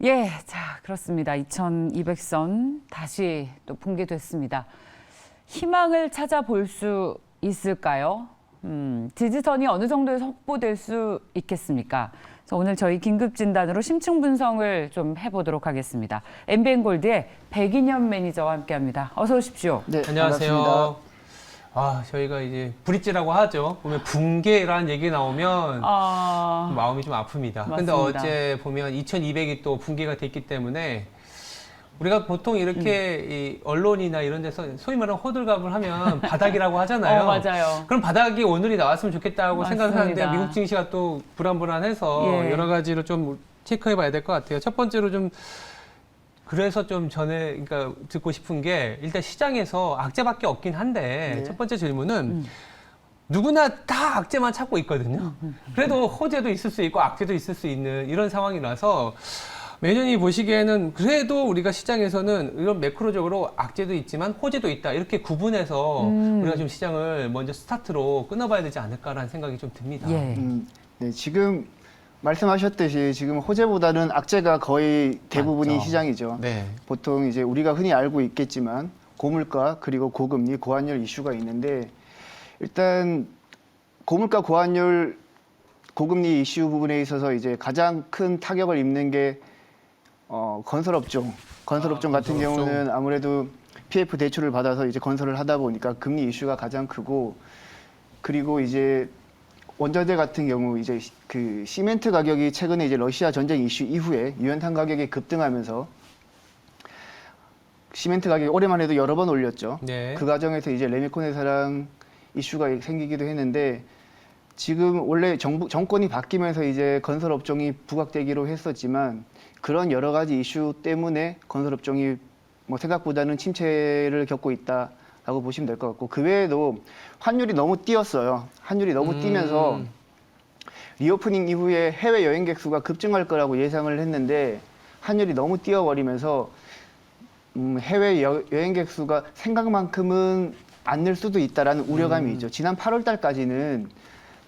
예, 자, 그렇습니다. 2200선 다시 또 붕괴됐습니다. 희망을 찾아볼 수 있을까요? 지지선이 어느 정도에서 확보될 수 있겠습니까? 그래서 오늘 저희 긴급진단으로 심층 분석을 좀 해보도록 하겠습니다. MBN골드의 백인현 매니저와 함께합니다. 어서 오십시오. 네, 안녕하세요. 반갑습니다. 저희가 이제 브릿지라고 하죠. 보면 붕괴라는 얘기 나오면 마음이 좀 아픕니다. 근데 맞습니다. 어제 보면 2200이 또 붕괴가 됐기 때문에 우리가 보통 이렇게 이 언론이나 이런 데서 소위 말하는 호들갑을 하면 바닥이라고 하잖아요. 맞아요. 그럼 바닥이 오늘이 나왔으면 좋겠다고 맞습니다. 생각하는데 미국 증시가 또 불안불안해서 예. 여러 가지로 좀 체크해 봐야 될 것 같아요. 첫 번째로 좀 그래서 좀 그러니까 듣고 싶은 게 일단 시장에서 악재밖에 없긴 한데 네. 첫 번째 질문은 누구나 다 악재만 찾고 있거든요. 그래도 호재도 있을 수 있고 악재도 있을 수 있는 이런 상황이라서 매년이 보시기에는 그래도 우리가 시장에서는 이런 매크로적으로 악재도 있지만 호재도 있다 이렇게 구분해서 우리가 좀 시장을 먼저 스타트로 끊어봐야 되지 않을까라는 생각이 좀 듭니다. 예. 네, 지금 말씀하셨듯이 지금 호재보다는 악재가 거의 대부분이 맞죠. 시장이죠. 네. 보통 이제 우리가 흔히 알고 있겠지만 고물가 그리고 고금리, 고환율 이슈가 있는데 일단 고물가, 고환율, 고금리 이슈 부분에 있어서 이제 가장 큰 타격을 입는 게 건설업종 같은 건설업종. 경우는 아무래도 PF 대출을 받아서 이제 건설을 하다 보니까 금리 이슈가 가장 크고 그리고 이제 원자재 같은 경우 이제 그 시멘트 가격이 최근에 이제 러시아 전쟁 이슈 이후에 유연탄 가격이 급등하면서 시멘트 가격이 올해만 해도 여러 번 올렸죠. 네. 그 과정에서 이제 레미콘 회사랑 이슈가 생기기도 했는데 지금 원래 정권이 바뀌면서 이제 건설업종이 부각되기로 했었지만 그런 여러 가지 이슈 때문에 건설업종이 뭐 생각보다는 침체를 겪고 있다라고 보시면 될 것 같고 그 외에도 환율이 너무 뛰었어요. 환율이 너무 뛰면서 리오프닝 이후에 해외 여행객 수가 급증할 거라고 예상을 했는데 환율이 너무 뛰어버리면서 해외 여행객 수가 생각만큼은 안 늘 수도 있다라는 우려감이 있죠. 지난 8월 달까지는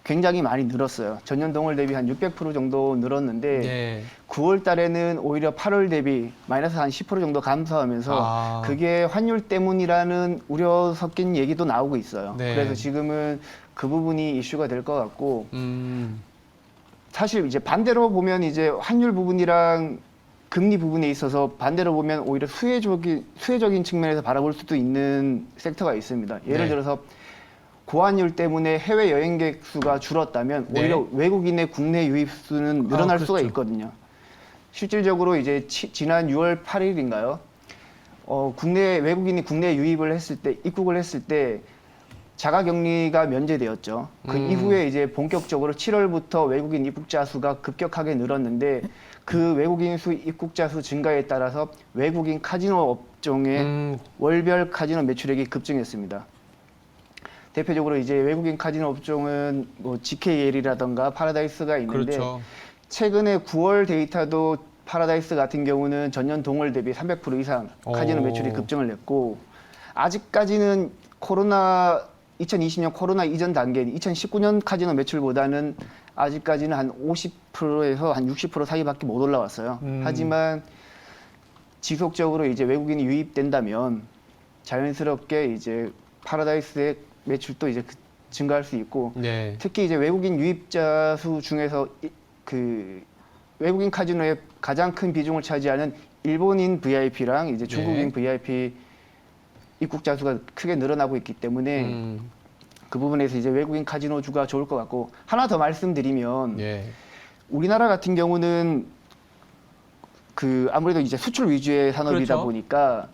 굉장히 많이 늘었어요. 전년 동월 대비 한 600% 정도 늘었는데 네. 9월 달에는 오히려 8월 대비 마이너스 한 10% 정도 감소하면서 그게 환율 때문이라는 우려 섞인 얘기도 나오고 있어요. 네. 그래서 지금은 그 부분이 이슈가 될 것 같고 사실 이제 반대로 보면 이제 환율 부분이랑 금리 부분에 있어서 반대로 보면 오히려 수혜적인 측면에서 바라볼 수도 있는 섹터가 있습니다. 예를 네. 들어서 고환율 때문에 해외 여행객 수가 줄었다면 네. 오히려 외국인의 국내 유입 수는 늘어날 수가 그렇죠. 있거든요. 실질적으로 이제 지난 6월 8일인가요? 외국인이 국내 유입을 했을 때 입국을 했을 때 자가격리가 면제되었죠. 그 이후에 이제 본격적으로 7월부터 외국인 입국자 수가 급격하게 늘었는데 그 외국인 수 입국자 수 증가에 따라서 외국인 카지노 업종의 월별 카지노 매출액이 급증했습니다. 대표적으로 이제 외국인 카지노 업종은 뭐 GKL이라던가 파라다이스가 있는데 그렇죠. 최근에 9월 데이터도 파라다이스 같은 경우는 전년 동월 대비 300% 이상 카지노 매출이 급증을 냈고 아직까지는 2020년 코로나 이전 단계인 2019년 카지노 매출보다는 아직까지는 한 50%에서 한 60% 사이밖에 못 올라왔어요. 하지만 지속적으로 이제 외국인이 유입된다면 자연스럽게 이제 파라다이스의 매출도 이제 증가할 수 있고 네. 특히 이제 외국인 유입자 수 중에서 그 외국인 카지노의 가장 큰 비중을 차지하는 일본인 VIP랑 이제 중국인 네. VIP 입국자 수가 크게 늘어나고 있기 때문에 그 부분에서 이제 외국인 카지노주가 좋을 것 같고 하나 더 말씀드리면 네. 우리나라 같은 경우는 그 아무래도 이제 수출 위주의 산업이다 그렇죠. 보니까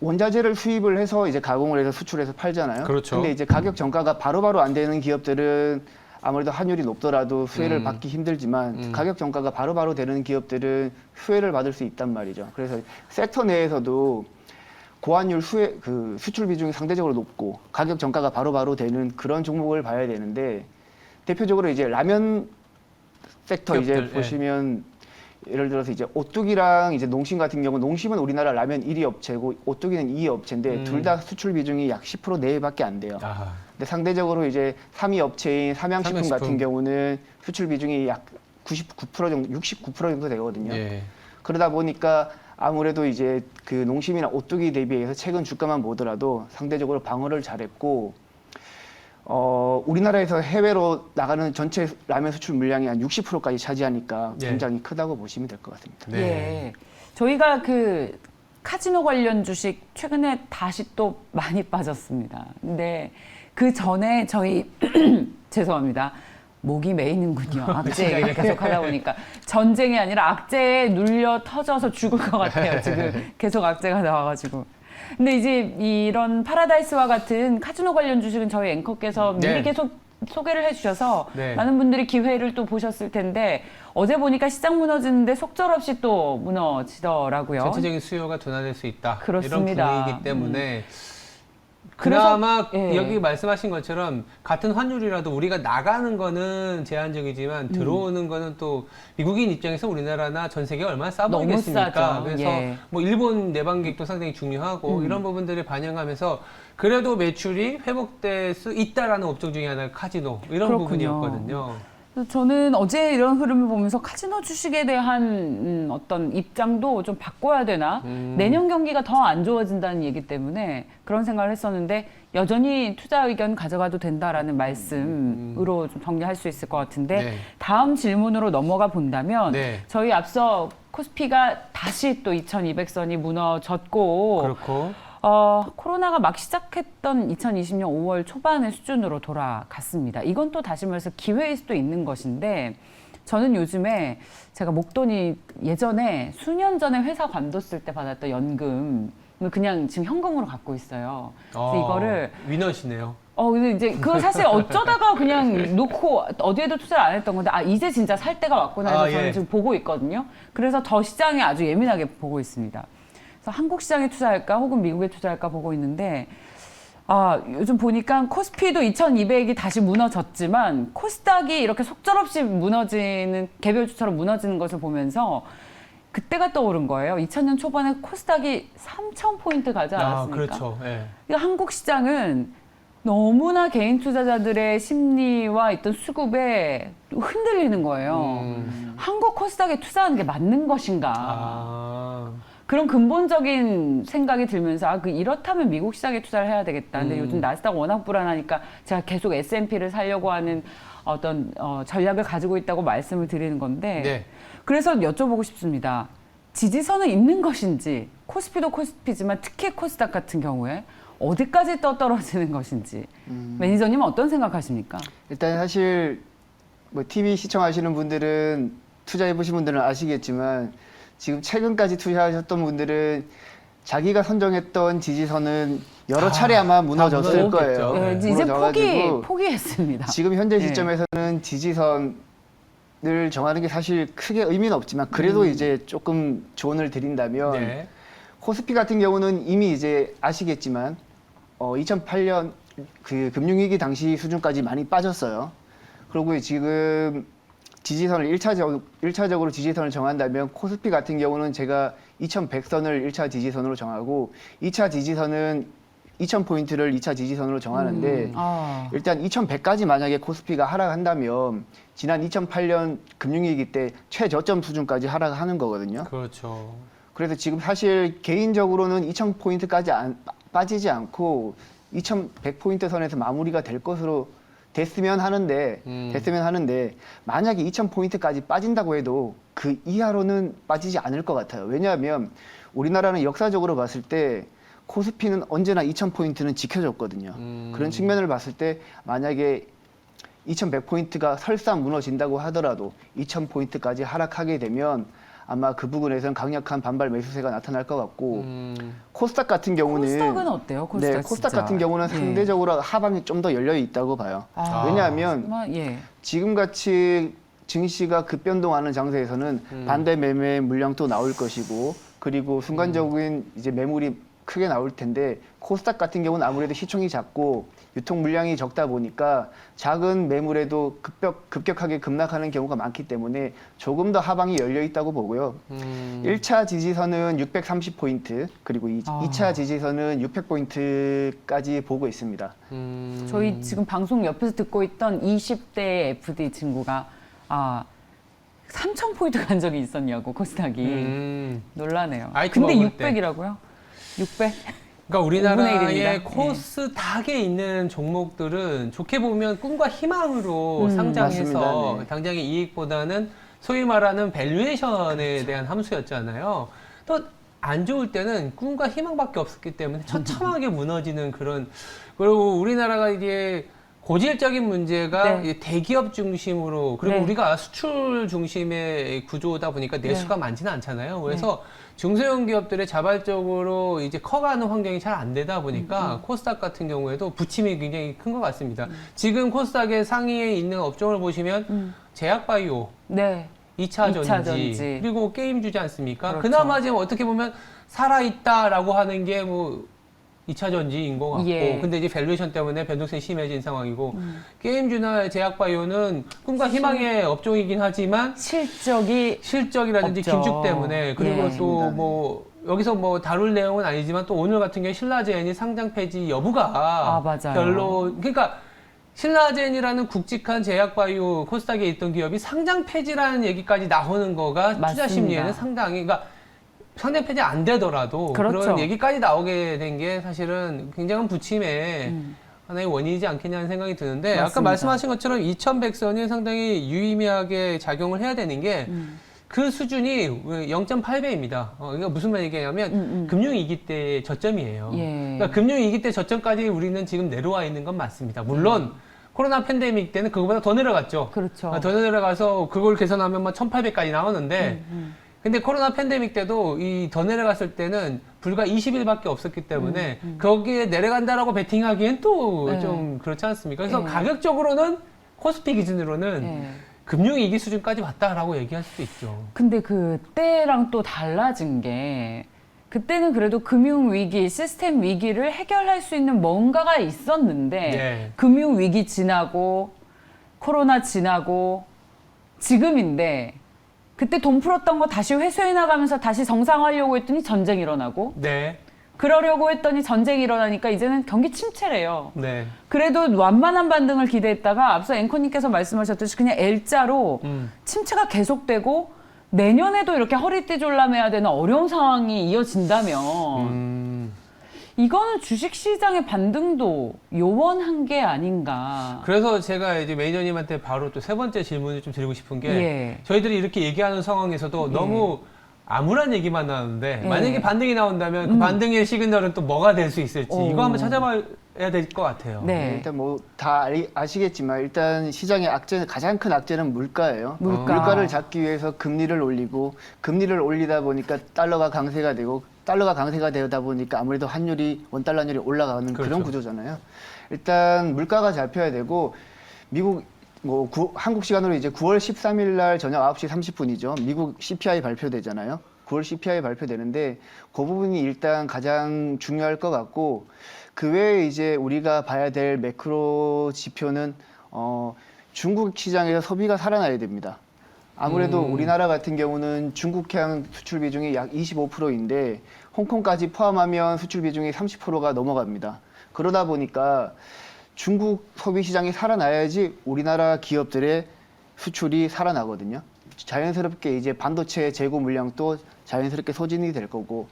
원자재를 수입을 해서 이제 가공을 해서 수출해서 팔잖아요. 그렇죠. 근데 이제 가격 정가가 바로바로 안 되는 기업들은 아무래도 환율이 높더라도 수혜를 받기 힘들지만 가격 정가가 바로바로 되는 기업들은 수혜를 받을 수 있단 말이죠. 그래서 섹터 내에서도 고환율 수출 비중이 상대적으로 높고 가격 정가가 바로바로 되는 그런 종목을 봐야 되는데 대표적으로 이제 라면 섹터 기업들, 이제 보시면 예를 들어서 이제 오뚜기랑 이제 농심 같은 경우 농심은 우리나라 라면 1위 업체고 오뚜기는 2위 업체인데 둘 다 수출 비중이 약 10% 내외밖에 안 돼요. 근데 상대적으로 이제 3위 업체인 삼양식품 같은 경우는 수출 비중이 약 99% 정도, 69% 정도 되거든요. 예. 그러다 보니까 아무래도 이제 그 농심이나 오뚜기 대비해서 최근 주가만 보더라도 상대적으로 방어를 잘했고, 우리나라에서 해외로 나가는 전체 라면 수출 물량이 한 60%까지 차지하니까 예. 굉장히 크다고 보시면 될 것 같습니다. 네. 예. 저희가 그 카지노 관련 주식 최근에 다시 또 많이 빠졌습니다. 근데 그 전에 저희 죄송합니다. 목이 메이는군요. 악재 얘기를 계속 하다 보니까 전쟁이 아니라 악재에 눌려 터져서 죽을 것 같아요. 지금 계속 악재가 나와가지고. 근데 이제 이런 파라다이스와 같은 카지노 관련 주식은 저희 앵커께서 미리 네. 계속 소개를 해주셔서 네. 많은 분들이 기회를 또 보셨을 텐데 어제 보니까 시장 무너지는데 속절없이 또 무너지더라고요. 전체적인 수요가 둔화될 수 있다. 그렇습니다. 이런 분위기이기 때문에 그래서, 그나마 예. 여기 말씀하신 것처럼 같은 환율이라도 우리가 나가는 거는 제한적이지만 들어오는 거는 또 미국인 입장에서 우리나라나 전 세계가 얼마나 싸 너무 보이겠습니까? 싸죠. 그래서 예. 뭐 일본 내방객도 상당히 중요하고 이런 부분들을 반영하면서 그래도 매출이 회복될 수 있다라는 업종 중에 하나가 카지노 이런 그렇군요. 부분이었거든요. 그래서 저는 어제 이런 흐름을 보면서 카지노 주식에 대한 어떤 입장도 좀 바꿔야 되나? 내년 경기가 더 안 좋아진다는 얘기 때문에 그런 생각을 했었는데 여전히 투자 의견 가져가도 된다라는 말씀으로 좀 정리할 수 있을 것 같은데 네. 다음 질문으로 넘어가 본다면 네. 저희 앞서 코스피가 다시 또 2200선이 무너졌고 그렇고 코로나가 막 시작했던 2020년 5월 초반의 수준으로 돌아갔습니다. 이건 또 다시 말해서 기회일 수도 있는 것인데 저는 요즘에 제가 목돈이 예전에 수년 전에 회사 관뒀을 때 받았던 연금을 그냥 지금 현금으로 갖고 있어요. 그래서 이거를 위너시네요. 근데 이제 그거 사실 어쩌다가 그냥 놓고 어디에도 투자를 안 했던 건데 이제 진짜 살 때가 왔구나 해서 저는 예. 지금 보고 있거든요. 그래서 더 시장에 아주 예민하게 보고 있습니다. 그래서 한국 시장에 투자할까 혹은 미국에 투자할까 보고 있는데 요즘 보니까 코스피도 2200이 다시 무너졌지만 코스닥이 이렇게 속절없이 무너지는 개별 주처럼 무너지는 것을 보면서 그때가 떠오른 거예요. 2000년 초반에 코스닥이 3000포인트 가지 않았습니까? 그렇죠. 예. 그러니까 한국 시장은 너무나 개인 투자자들의 심리와 있던 수급에 흔들리는 거예요. 한국 코스닥에 투자하는 게 맞는 것인가? 그런 근본적인 생각이 들면서 이렇다면 미국 시장에 투자를 해야 되겠다. 근데 요즘 나스닥 워낙 불안하니까 제가 계속 S&P를 사려고 하는 어떤 전략을 가지고 있다고 말씀을 드리는 건데 네. 그래서 여쭤보고 싶습니다. 지지선은 있는 것인지 코스피도 코스피지만 특히 코스닥 같은 경우에 어디까지 떨어지는 것인지 매니저님은 어떤 생각하십니까? 일단 사실 뭐 TV 시청하시는 분들은 투자해 보신 분들은 아시겠지만 지금 최근까지 투자하셨던 분들은 자기가 선정했던 지지선은 여러 차례 아마 무너졌을 무너졌겠죠. 거예요. 네. 이제 무너져가지고 포기했습니다. 지금 현재 네. 시점에서는 지지선을 정하는 게 사실 크게 의미는 없지만 그래도 이제 조금 조언을 드린다면 네. 코스피 같은 경우는 이미 이제 아시겠지만 2008년 그 금융위기 당시 수준까지 많이 빠졌어요. 그리고 지금 지지선을 1차적으로 지지선을 정한다면 코스피 같은 경우는 제가 2100선을 1차 지지선으로 정하고 2차 지지선은 2000포인트를 2차 지지선으로 정하는데 일단 2100까지 만약에 코스피가 하락한다면 지난 2008년 금융위기 때 최저점 수준까지 하락하는 거거든요. 그렇죠. 그래서 지금 사실 개인적으로는 2000포인트까지 빠지지 않고 2100포인트 선에서 마무리가 될 것으로 됐으면 하는데 만약에 2000포인트까지 빠진다고 해도 그 이하로는 빠지지 않을 것 같아요. 왜냐하면 우리나라는 역사적으로 봤을 때 코스피는 언제나 2000포인트는 지켜줬거든요. 그런 측면을 봤을 때 만약에 2100포인트가 설사 무너진다고 하더라도 2000포인트까지 하락하게 되면 아마 그 부분에서는 강력한 반발 매수세가 나타날 것 같고 코스닥 같은 경우는 코스닥은 어때요? 코스닥, 네, 코스닥 진짜. 같은 경우는 상대적으로 하방이 좀 더 열려 있다고 봐요. 왜냐하면 정말, 지금같이 증시가 급변동하는 장세에서는 반대 매매 물량도 나올 것이고 그리고 순간적인 이제 매물이 크게 나올 텐데 코스닥 같은 경우는 아무래도 시총이 작고 유통 물량이 적다 보니까 작은 매물에도 급격하게 급락하는 경우가 많기 때문에 조금 더 하방이 열려 있다고 보고요. 1차 지지선은 630포인트 그리고 2차 지지선은 600포인트까지 보고 있습니다. 저희 지금 방송 옆에서 듣고 있던 20대 FD 친구가 3,000포인트 간 적이 있었냐고 코스닥이. 놀라네요. 아이템 근데 먹을 때. 600이라고요? 600? 그러니까 5분의 1 우리나라의 입니다. 코스닥에 있는 종목들은 좋게 보면 꿈과 희망으로 상장해서 맞습니다. 네. 당장의 이익보다는 소위 말하는 밸류에이션에 대한 함수였잖아요. 또 안 좋을 때는 꿈과 희망밖에 없었기 때문에 처참하게 무너지는 그런. 그리고 우리나라가 이게 고질적인 문제가 네. 이제 대기업 중심으로, 그리고 네. 우리가 수출 중심의 구조다 보니까 내수가 많지는 않잖아요. 그래서 네. 중소형 기업들의 자발적으로 이제 커가는 환경이 잘 안 되다 보니까 코스닥 같은 경우에도 부침이 굉장히 큰 것 같습니다. 지금 코스닥의 상위에 있는 업종을 보시면 제약바이오, 네. 2차 2차 전지, 전지. 그리고 게임 주지 않습니까? 그렇죠. 그나마 지금 어떻게 보면 살아있다라고 하는 게 뭐 2차 전지인 것 같고, 예. 근데 이제 밸류에이션 때문에 변동성이 심해진 상황이고, 게임주나 제약바이오는 꿈과 희망의 업종이긴 하지만 실적이라든지 없죠. 긴축 때문에, 그리고 예. 또 맞습니다. 뭐 여기서 뭐 다룰 내용은 아니지만 또 오늘 같은 경우에 신라젠이 상장 폐지 여부가 맞아요. 별로, 그러니까 신라젠이라는 굵직한 제약바이오 코스닥에 있던 기업이 상장 폐지라는 얘기까지 나오는 거가 투자 맞습니다. 심리에는 상당히, 그러니까 상장 폐지 안 되더라도 그렇죠. 그런 얘기까지 나오게 된 게 사실은 굉장한 부침의 하나의 원인이지 않겠냐는 생각이 드는데, 아까 맞습니다. 말씀하신 말씀하신 것처럼 2100선이 상당히 유의미하게 작용을 해야 되는 게 그 수준이 0.8배입니다. 이거 무슨 얘기냐면 금융위기 때의 저점이에요. 예. 그러니까 금융위기 때 저점까지 우리는 지금 내려와 있는 건 맞습니다. 물론 코로나 팬데믹 때는 그거보다 더 내려갔죠. 그렇죠. 더 내려가서 그걸 계산하면 막 1800까지 나오는데, 근데 코로나 팬데믹 때도 이 더 내려갔을 때는 불과 20일밖에 없었기 때문에 거기에 내려간다라고 베팅하기엔 또 네. 좀 그렇지 않습니까? 그래서 네. 가격적으로는 코스피 기준으로는 예. 금융위기 수준까지 왔다라고 얘기할 수도 있죠. 근데 그때랑 또 달라진 게 그때는 그래도 금융위기, 시스템 위기를 해결할 수 있는 뭔가가 있었는데 네. 금융위기 지나고 코로나 지나고 지금인데 그때 돈 풀었던 거 다시 회수해 나가면서 다시 정상화하려고 했더니 전쟁이 일어나고 네. 그러려고 했더니 전쟁이 일어나니까 이제는 경기 침체래요. 네. 그래도 완만한 반등을 기대했다가 앞서 앵커님께서 말씀하셨듯이 그냥 L자로 침체가 계속되고 내년에도 이렇게 허리띠 졸라매야 되는 어려운 상황이 이어진다면 이거는 주식시장의 반등도 요원한 게 아닌가. 그래서 제가 이제 매니저님한테 바로 또 세 번째 질문을 좀 드리고 싶은 게, 예. 저희들이 이렇게 얘기하는 상황에서도 너무 암울한 얘기만 나오는데, 예. 만약에 반등이 나온다면 그 반등의 시그널은 또 뭐가 될 수 있을지 이거 한번 찾아봐야 될 것 같아요. 네. 일단 뭐 다 아시겠지만 일단 시장의 악재, 가장 큰 악재는 물가예요. 물가. 물가를 잡기 위해서 금리를 올리고, 금리를 올리다 보니까 달러가 강세가 되고, 달러가 강세가 되다 보니까 아무래도 환율이, 원달러 환율이 올라가는 그렇죠. 그런 구조잖아요. 일단 물가가 잡혀야 되고, 미국 한국 시간으로 이제 9월 13일 날 저녁 9시 30분이죠. 미국 CPI 발표되잖아요. 9월 CPI 발표되는데 그 부분이 일단 가장 중요할 것 같고, 그 외에 이제 우리가 봐야 될 매크로 지표는 중국 시장에서 소비가 살아나야 됩니다. 아무래도 우리나라 같은 경우는 중국향 수출 비중이 약 25%인데 홍콩까지 포함하면 수출 비중이 30%가 넘어갑니다. 그러다 보니까 중국 소비 시장이 살아나야지 우리나라 기업들의 수출이 살아나거든요. 자연스럽게 이제 반도체 재고 물량도 자연스럽게 소진이 될 거고,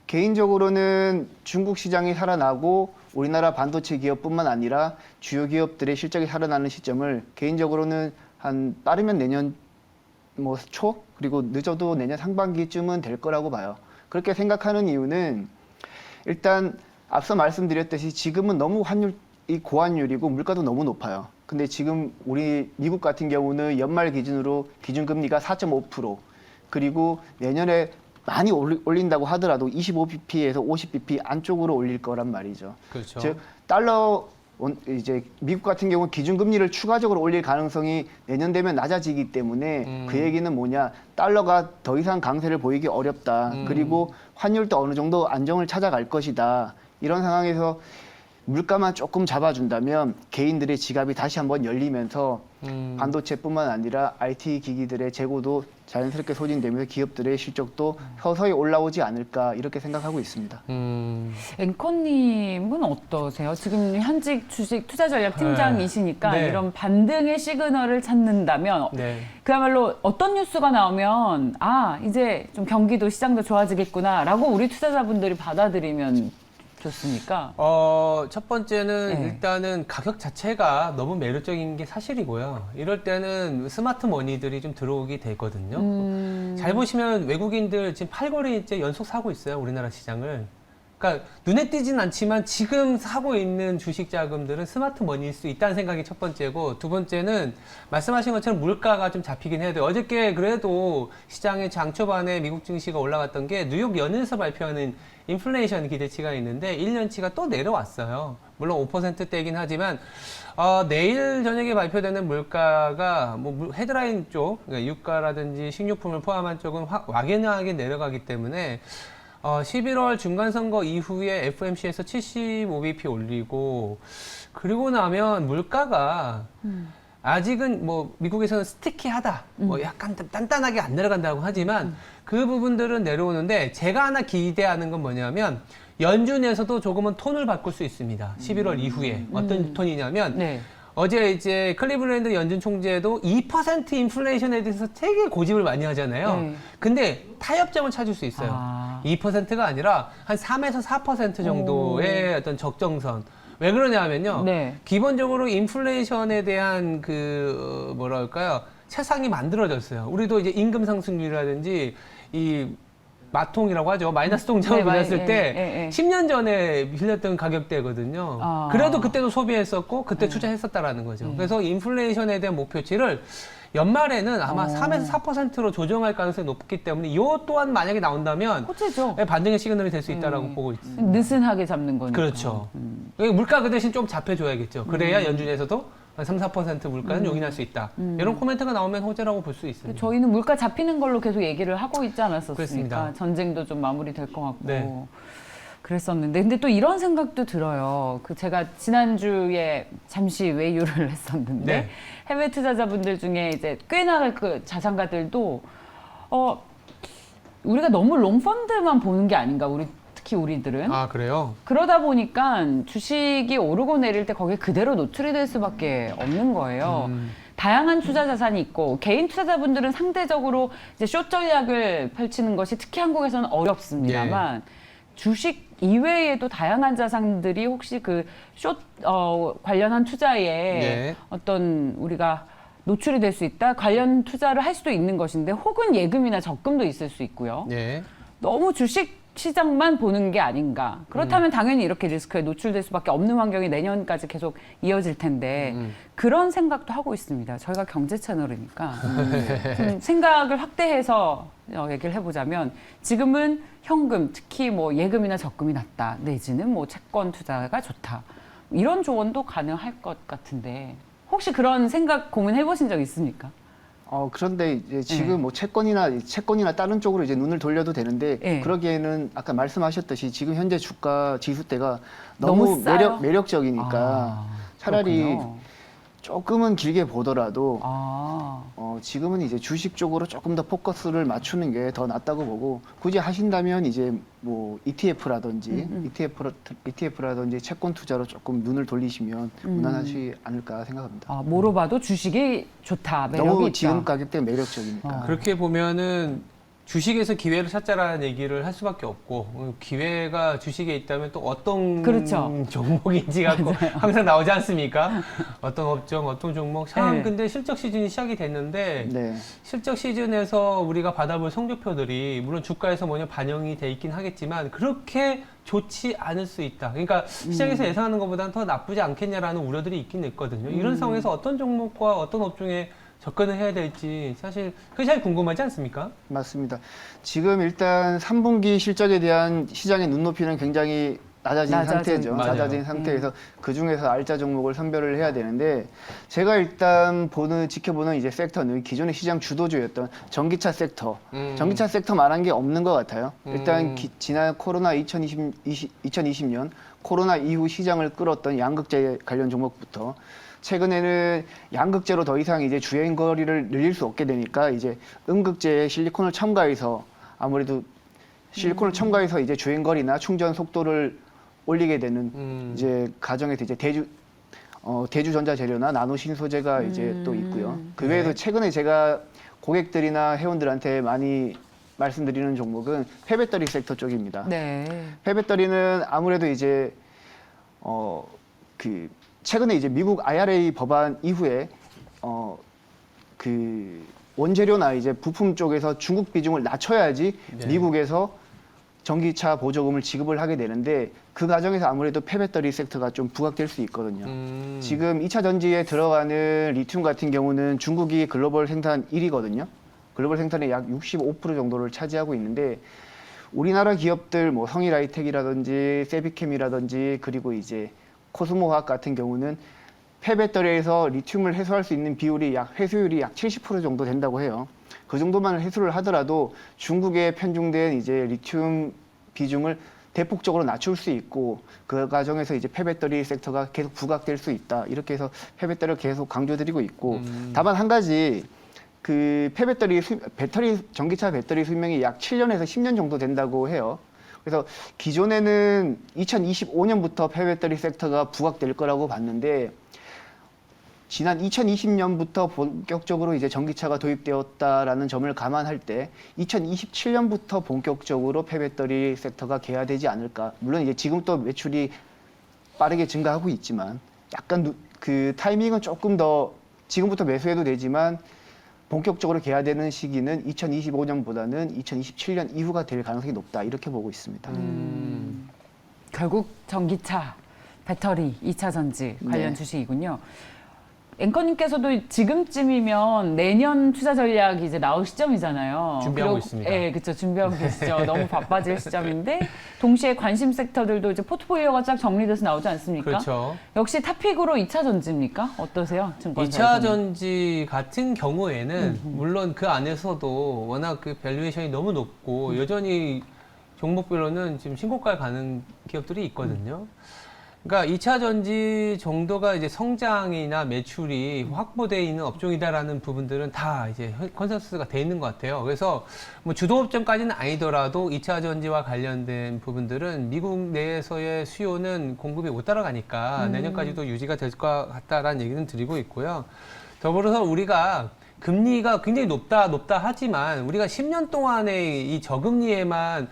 개인적으로는 중국 시장이 살아나고 우리나라 반도체 기업뿐만 아니라 주요 기업들의 실적이 살아나는 시점을 개인적으로는 한 빠르면 내년 초, 그리고 늦어도 내년 상반기쯤은 될 거라고 봐요. 그렇게 생각하는 이유는 일단 앞서 말씀드렸듯이 지금은 너무 환율이 고환율이고 물가도 너무 높아요. 근데 지금 우리 미국 같은 경우는 연말 기준으로 기준금리가 4.5%, 그리고 내년에 많이 올린다고 하더라도 25bp에서 50bp 안쪽으로 올릴 거란 말이죠. 그렇죠. 즉 이제 미국 같은 경우 기준금리를 추가적으로 올릴 가능성이 내년 되면 낮아지기 때문에 그 얘기는 뭐냐, 달러가 더 이상 강세를 보이기 어렵다. 그리고 환율도 어느 정도 안정을 찾아갈 것이다. 이런 상황에서 물가만 조금 잡아준다면 개인들의 지갑이 다시 한번 열리면서 반도체뿐만 아니라 IT 기기들의 재고도 자연스럽게 소진되면서 기업들의 실적도 서서히 올라오지 않을까 이렇게 생각하고 있습니다. 앵커님은 어떠세요? 지금 현직 주식 투자 전략 팀장이시니까 네. 이런 반등의 시그널을 찾는다면 네. 그야말로 어떤 뉴스가 나오면 아 이제 좀 경기도 시장도 좋아지겠구나라고 우리 투자자분들이 받아들이면 좋습니까? 첫 번째는 네. 일단은 가격 자체가 너무 매력적인 게 사실이고요. 이럴 때는 스마트 머니들이 좀 들어오게 되거든요. 잘 보시면 외국인들 지금 8거래일째 연속 사고 있어요. 우리나라 시장을. 그러니까 눈에 띄진 않지만 지금 사고 있는 주식 자금들은 스마트 머니일 수 있다는 생각이 첫 번째고, 두 번째는 말씀하신 것처럼 물가가 좀 잡히긴 해야 돼요. 어저께 그래도 시장의 장 초반에 미국 증시가 올라갔던 게 뉴욕 연은에서 발표하는 인플레이션 기대치가 있는데 1년치가 또 내려왔어요. 물론 5%대이긴 하지만 내일 저녁에 발표되는 물가가 뭐 헤드라인 쪽, 그러니까 유가라든지 식료품을 포함한 쪽은 확연하게 내려가기 때문에 11월 중간선거 이후에 FMC에서 75bp 올리고, 그리고 나면 물가가 아직은 뭐 미국에서는 스티키하다, 뭐 약간 단단하게 안 내려간다고 하지만 그 부분들은 내려오는데, 제가 하나 기대하는 건 뭐냐면 연준에서도 조금은 톤을 바꿀 수 있습니다. 11월 이후에 어떤 톤이냐면 네. 어제 이제 클리블랜드 연준 총재도 2% 인플레이션에 대해서 되게 고집을 많이 하잖아요. 네. 근데 타협점을 찾을 수 있어요. 아. 2%가 아니라 한 3에서 4% 정도의 어떤 적정선. 왜 그러냐면요. 네. 기본적으로 인플레이션에 대한 뭐랄까요, 세상이 만들어졌어요. 우리도 이제 임금 상승률이라든지 이 마통이라고 하죠. 마이너스 통장을 네, 빌렸을 때 예. 10년 전에 빌렸던 가격대거든요. 아. 그래도 그때도 소비했었고 그때 투자했었다라는 거죠. 그래서 인플레이션에 대한 목표치를 연말에는 아마 3에서 4%로 조정할 가능성이 높기 때문에 이 또한 만약에 나온다면 호재죠. 반등의 시그널이 될 수 있다라고 보고 있습니다. 느슨하게 잡는 거니까. 그렇죠. 물가 그 대신 좀 잡혀줘야겠죠. 그래야 연준에서도 한 3, 4% 물가는 용인할 수 있다. 이런 코멘트가 나오면 호재라고 볼 수 있습니다. 저희는 물가 잡히는 걸로 계속 얘기를 하고 있지 않았었습니까? 그렇습니다. 전쟁도 좀 마무리될 것 같고. 네. 그랬었는데 근데 또 이런 생각도 들어요. 제가 지난주에 잠시 외유를 했었는데 네. 해외 투자자분들 중에 이제 꽤나 그 자산가들도 우리가 너무 롱펀드만 보는 게 아닌가, 특히 우리들은. 아, 그래요? 그러다 보니까 주식이 오르고 내릴 때 거기에 그대로 노출이 될 수밖에 없는 거예요. 다양한 투자 자산이 있고 개인 투자자분들은 상대적으로 이제 숏 전략을 펼치는 것이 특히 한국에서는 어렵습니다만 주식 이외에도 다양한 자산들이 혹시 그 숏 관련한 투자에 네. 어떤 우리가 노출이 될 수 있다, 관련 투자를 할 수도 있는 것인데, 혹은 예금이나 적금도 있을 수 있고요. 네. 너무 주식 시장만 보는 게 아닌가. 그렇다면 당연히 이렇게 리스크에 노출될 수밖에 없는 환경이 내년까지 계속 이어질 텐데 그런 생각도 하고 있습니다. 저희가 경제 채널이니까 좀 생각을 확대해서 얘기를 해보자면, 지금은 현금, 특히 뭐 예금이나 적금이 낫다, 내지는 뭐 채권 투자가 좋다, 이런 조언도 가능할 것 같은데 혹시 그런 생각 고민해 보신 적 있습니까? 그런데 이제 지금 뭐 채권이나 다른 쪽으로 이제 눈을 돌려도 되는데 네. 그러기에는 아까 말씀하셨듯이 지금 현재 주가 지수대가 너무 너무 싸요? 매력적이니까 차라리 그렇군요. 조금은 길게 보더라도 아, 지금은 이제 주식 쪽으로 조금 더 포커스를 맞추는 게 더 낫다고 보고, 굳이 하신다면 이제 뭐 ETF라든지 ETF라든지 채권 투자로 조금 눈을 돌리시면 무난하지 않을까 생각합니다. 뭐로 봐도 주식이 좋다, 매력이 너무 있다. 지금 가격대 매력적이니까. 그렇게 보면은 주식에서 기회를 찾자라는 얘기를 할 수밖에 없고, 기회가 주식에 있다면 또 어떤 그렇죠. 종목인지 갖고 항상 나오지 않습니까? 어떤 업종, 어떤 종목. 참 네. 근데 실적 시즌이 시작이 됐는데 네. 실적 시즌에서 우리가 받아볼 성적표들이 물론 주가에서 반영이 돼 있긴 하겠지만 그렇게 좋지 않을 수 있다. 그러니까 시장에서 예상하는 것보다는 더 나쁘지 않겠냐라는 우려들이 있긴 있거든요. 이런 상황에서 어떤 종목과 어떤 업종에 접근을 해야 될지 사실 그게 제일 궁금하지 않습니까? 맞습니다. 지금 일단 3분기 실적에 대한 시장의 눈높이는 굉장히 낮아진 상태죠. 맞아요. 낮아진 상태에서 그 중에서 알짜 종목을 선별을 해야 되는데 제가 일단 지켜보는 이제 섹터는 기존의 시장 주도주였던 전기차 섹터. 전기차 섹터만한 게 없는 것 같아요. 일단 지난 코로나 2020년 코로나 이후 시장을 끌었던 양극재 관련 종목부터 최근에는 양극재로 더 이상 이제 주행 거리를 늘릴 수 없게 되니까 이제 음극재에 실리콘을 첨가해서 아무래도 실리콘을 첨가해서 이제 주행 거리나 충전 속도를 올리게 되는 이제 가정에서 이제 대주전자 재료나 나노 신소재가 이제 또 있고요. 그 외에도 최근에 제가 고객들이나 회원들한테 많이 말씀드리는 종목은 폐배터리 섹터 쪽입니다. 네. 폐배터리는 아무래도 이제 최근에 이제 미국 IRA 법안 이후에 원재료나 이제 부품 쪽에서 중국 비중을 낮춰야지 네. 미국에서 전기차 보조금을 지급을 하게 되는데 그 과정에서 아무래도 폐배터리 섹터가 좀 부각될 수 있거든요. 지금 2차 전지에 들어가는 리튬 같은 경우는 중국이 글로벌 생산 1위거든요. 글로벌 생산의 약 65% 정도를 차지하고 있는데 우리나라 기업들 뭐 성일하이텍이라든지 세비캠이라든지 그리고 이제 코스모화학 같은 경우는 폐배터리에서 리튬을 해소할 수 있는 비율이 회수율이 약 70% 정도 된다고 해요. 그 정도만 회수를 하더라도 중국에 편중된 이제 리튬 비중을 대폭적으로 낮출 수 있고 그 과정에서 이제 폐배터리 섹터가 계속 부각될 수 있다. 이렇게 해서 폐배터리를 계속 강조드리고 있고 다만 한 가지 전기차 배터리 수명이 약 7년에서 10년 정도 된다고 해요. 그래서 기존에는 2025년부터 폐배터리 섹터가 부각될 거라고 봤는데 지난 2020년부터 본격적으로 이제 전기차가 도입되었다라는 점을 감안할 때 2027년부터 본격적으로 폐배터리 섹터가 개화되지 않을까. 물론 이제 지금 또 매출이 빠르게 증가하고 있지만 약간 그 타이밍은 조금 더 지금부터 매수해도 되지만 본격적으로 개화되는 시기는 2025년보다는 2027년 이후가 될 가능성이 높다. 이렇게 보고 있습니다. 결국 전기차, 배터리, 2차 전지 관련 네. 주식이군요. 앵커님께서도 지금쯤이면 내년 투자 전략이 이제 나올 시점이잖아요. 준비하고 있습니다. 네, 그렇죠. 준비하고 계시죠. 너무 바빠질 시점인데 동시에 관심 섹터들도 이제 포트폴리오가 쫙 정리돼서 나오지 않습니까? 그렇죠. 역시 탑픽으로 2차 전지입니까? 어떠세요? 2차 전지 같은 경우에는 물론 그 안에서도 워낙 그 밸류에이션이 너무 높고 여전히 종목별로는 지금 신고가에 가는 기업들이 있거든요. 그러니까 2차 전지 정도가 이제 성장이나 매출이 확보되어 있는 업종이다라는 부분들은 다 이제 컨센서스가 돼 있는 것 같아요. 그래서 뭐 주도업종까지는 아니더라도 2차 전지와 관련된 부분들은 미국 내에서의 수요는 공급이 못 따라가니까 내년까지도 유지가 될 것 같다라는 얘기는 드리고 있고요. 더불어서 우리가 금리가 굉장히 높다 하지만 우리가 10년 동안의 이 저금리에만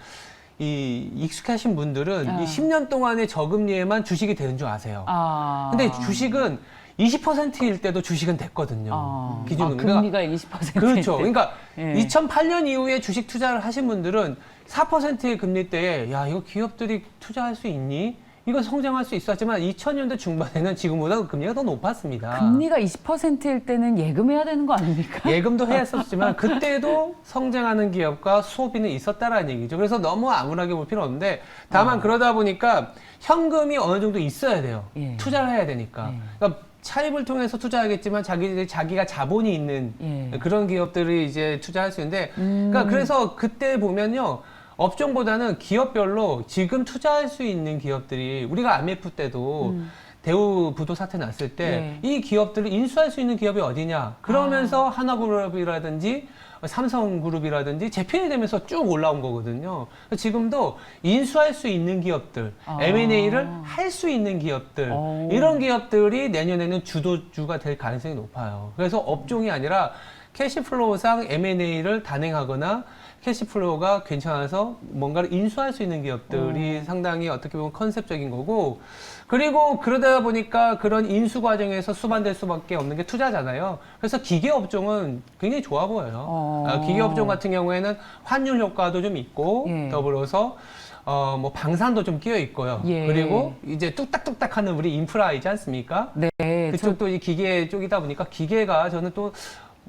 익숙하신 분들은 이 10년 동안의 저금리에만 주식이 되는 줄 아세요. 근데 주식은 20%일 때도 주식은 됐거든요. 기준은. 금리가 20%일 그렇죠. 때. 그러니까 예. 2008년 이후에 주식 투자를 하신 분들은 4%의 금리 때에 야, 이거 기업들이 투자할 수 있니? 이거 성장할 수 있었지만 2000년대 중반에는 지금보다 금리가 더 높았습니다. 금리가 20%일 때는 예금해야 되는 거 아닙니까? 예금도 했었지만 그때도 성장하는 기업과 수호비는 있었다라는 얘기죠. 그래서 너무 암울하게 볼 필요는 없는데 다만 그러다 보니까 현금이 어느 정도 있어야 돼요. 예. 투자를 해야 되니까. 그러니까 차입을 통해서 투자하겠지만 자기가 자본이 있는 예. 그런 기업들이 이제 투자할 수 있는데 그러니까 그래서 그때 보면요. 업종보다는 기업별로 지금 투자할 수 있는 기업들이 우리가 IMF 때도 대우 부도 사태 났을 때 이 기업들을 인수할 수 있는 기업이 어디냐 그러면서 하나그룹이라든지 삼성그룹이라든지 재편이 되면서 쭉 올라온 거거든요. 지금도 인수할 수 있는 기업들, M&A를 할 수 있는 기업들 이런 기업들이 내년에는 주도주가 될 가능성이 높아요. 그래서 업종이 아니라 캐시플로우상 M&A를 단행하거나 캐시플로우가 괜찮아서 뭔가를 인수할 수 있는 기업들이 상당히 어떻게 보면 컨셉적인 거고 그리고 그러다 보니까 그런 인수 과정에서 수반될 수밖에 없는 게 투자잖아요. 그래서 기계 업종은 굉장히 좋아 보여요. 기계 업종 같은 경우에는 환율 효과도 좀 있고 예. 더불어서 뭐 방산도 좀 끼어 있고요. 예. 그리고 이제 뚝딱뚝딱 하는 우리 인프라이지 않습니까? 네. 그쪽도 이 기계 쪽이다 보니까 기계가 저는 또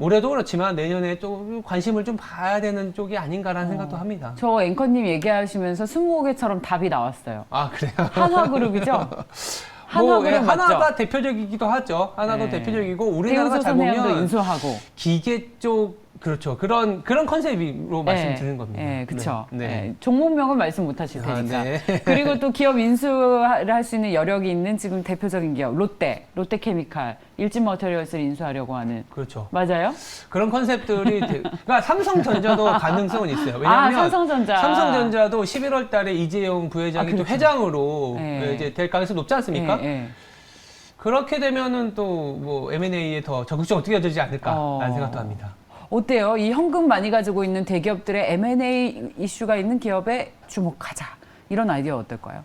올해도 그렇지만 내년에 좀 관심을 좀 봐야 되는 쪽이 아닌가라는 생각도 합니다. 저 앵커님 얘기하시면서 스무고개처럼 답이 나왔어요. 아, 그래요? 한화그룹이죠? 뭐, 예, 한화그룹 맞죠? 하나가 대표적이기도 하죠. 하나도 네. 대표적이고, 우리나라가 잘 대우조선해양도 보면 인수하고. 기계 쪽, 그렇죠. 그런 컨셉으로 말씀드리는 겁니다. 네, 그렇죠. 네. 종목명은 말씀 못 하실 아, 테니까. 네. 그리고 또 기업 인수를 할 수 있는 여력이 있는 지금 대표적인 기업 롯데케미칼, 일진머터리얼스를 인수하려고 하는. 그렇죠. 맞아요? 그런 컨셉들이 그러니까 삼성전자도 가능성은 있어요. 왜냐하면 삼성전자도 11월 달에 이재용 부회장이 또 그렇죠. 회장으로 네. 이제 될 가능성이 높지 않습니까? 네. 그렇게 되면은 또 뭐 M&A에 더 적극적으로 뛰어들지 않을까라는 생각도 합니다. 어때요? 이 현금 많이 가지고 있는 대기업들의 M&A 이슈가 있는 기업에 주목하자. 이런 아이디어 어떨까요?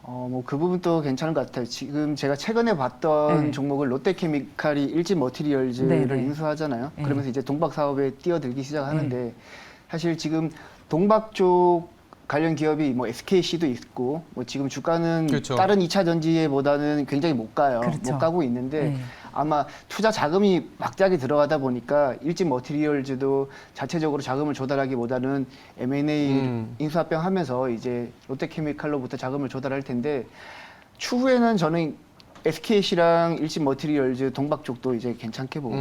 뭐 그 부분도 괜찮은 것 같아요. 지금 제가 최근에 봤던 네. 종목을 롯데케미칼이 일진머티리얼즈를 네, 네. 인수하잖아요. 네. 그러면서 이제 동박 사업에 뛰어들기 시작하는데 사실 지금 동박 쪽 관련 기업이 뭐 SKC도 있고 뭐 지금 주가는 그렇죠. 다른 2차 전지보다는 굉장히 못 가요. 그렇죠. 못 가고 있는데 네. 아마 투자 자금이 막대하게 들어가다 보니까 일진머티리얼즈도 자체적으로 자금을 조달하기보다는 M&A 인수합병하면서 이제 롯데케미칼로부터 자금을 조달할 텐데 추후에는 저는 SKC랑 일진머티리얼즈 동박 쪽도 이제 괜찮게 보고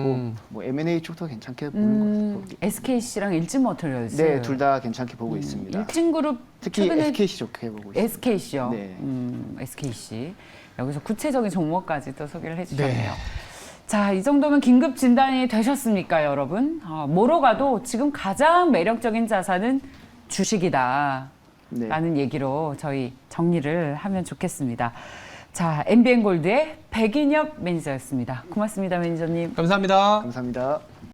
뭐 M&A 쪽도 괜찮게 보는 것 같아요. SKC랑 일진머터리얼스. 네, 둘 다 괜찮게 보고 있습니다. 일진그룹 특히 최근에 SKC 좋게 보고 있습니다. SKC요. 네. SKC. 여기서 구체적인 종목까지 또 소개를 해주셨네요. 네. 자, 이 정도면 긴급 진단이 되셨습니까, 여러분? 뭐로 가도 지금 가장 매력적인 자산은 주식이다. 네. 라는 얘기로 저희 정리를 하면 좋겠습니다. 자, MBN골드의 백인엽 매니저였습니다. 고맙습니다, 매니저님. 감사합니다. 감사합니다.